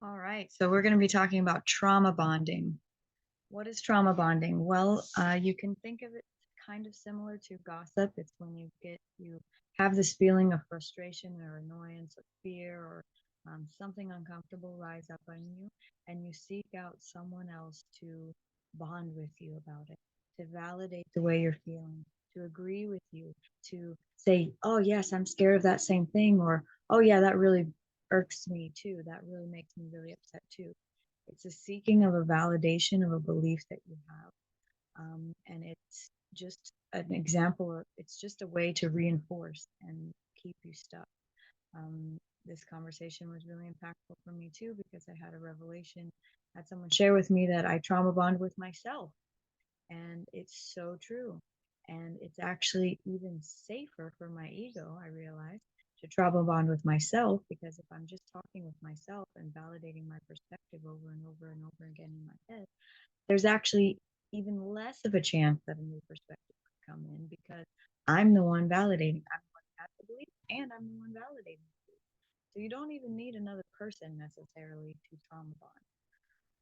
All right, so we're going to be talking about trauma bonding. What is trauma bonding? Well, you can think of it kind of similar to gossip. It's when you have this feeling of frustration or annoyance or fear or something uncomfortable rise up on you, and you seek out someone else to bond with you about it, to validate the way you're feeling, to agree with you, to say, "Oh yes, I'm scared of that same thing," or "Oh yeah, that really irks me too. That really makes me really upset too." It's a seeking of a validation of a belief that you have. And it's just an example of, it's just a way to reinforce and keep you stuck. This conversation was really impactful for me too, because I had a revelation, had someone share with me that I trauma bond with myself. And it's so true. And it's actually even safer for my ego, I realized, to trauma bond with myself, because if I'm just talking with myself and validating my perspective over and over and over again in my head, there's actually even less of a chance that a new perspective could come in, because I'm the one validating. I'm the one who has the belief, and I'm the one validating it. So you don't even need another person necessarily to trauma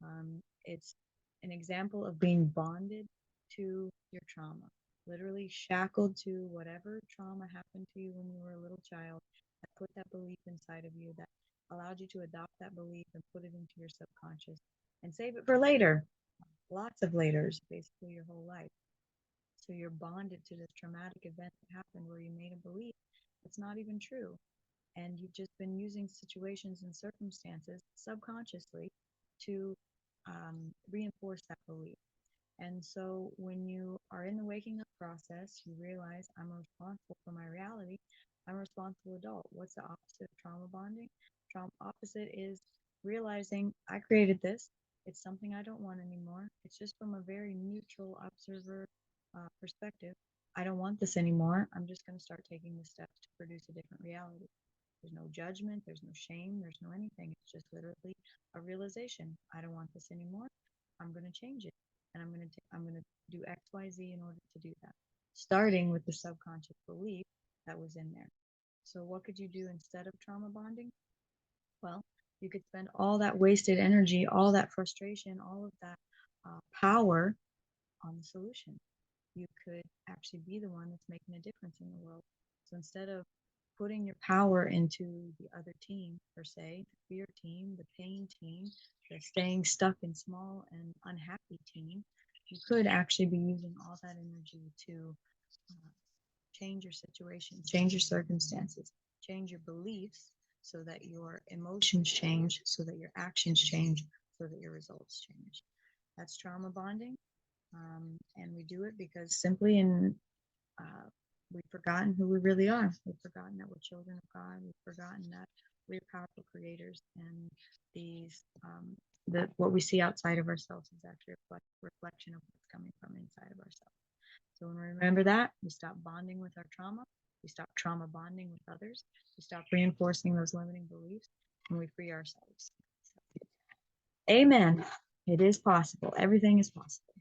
bond. It's an example of being bonded to your trauma, literally shackled to whatever trauma happened to you when you were a little child, that put that belief inside of you, that allowed you to adopt that belief and put it into your subconscious and save it for later. Lots of laters, basically your whole life. So you're bonded to this traumatic event that happened where you made a belief that's not even true. And you've just been using situations and circumstances subconsciously to reinforce that belief. And so when you are in the waking up process, you realize I'm responsible for my reality. I'm a responsible adult. What's the opposite of trauma bonding? Trauma opposite is realizing I created this. It's something I don't want anymore. It's just from a very neutral observer perspective. I don't want this anymore. I'm just going to start taking the steps to produce a different reality. There's no judgment, there's no shame, there's no anything. It's just literally a realization. I don't want this anymore. I'm going to change it. And I'm going to do XYZ in order to do that. Starting with the subconscious belief that was in there. So what could you do instead of trauma bonding? Well, you could spend all that wasted energy, all that frustration, all of that power on the solution. You could actually be the one that's making a difference in the world. So instead of putting your power into the other team, per se, the fear team, the pain team, the staying stuck in small and unhappy team, you could actually be using all that energy to uh, change your situation, change your circumstances, change your beliefs so that your emotions change, so that your actions change, so that your results change. That's trauma bonding. And we do it because simply uh, we've forgotten who we really are. We've forgotten that we're children of God. We've forgotten that we're powerful creators, and these what we see outside of ourselves is actually a reflection of what's coming from inside of ourselves. So when we remember that, we stop bonding with our trauma. We stop trauma bonding with others. We stop reinforcing those limiting beliefs, and we free ourselves. Amen. It is possible. Everything is possible.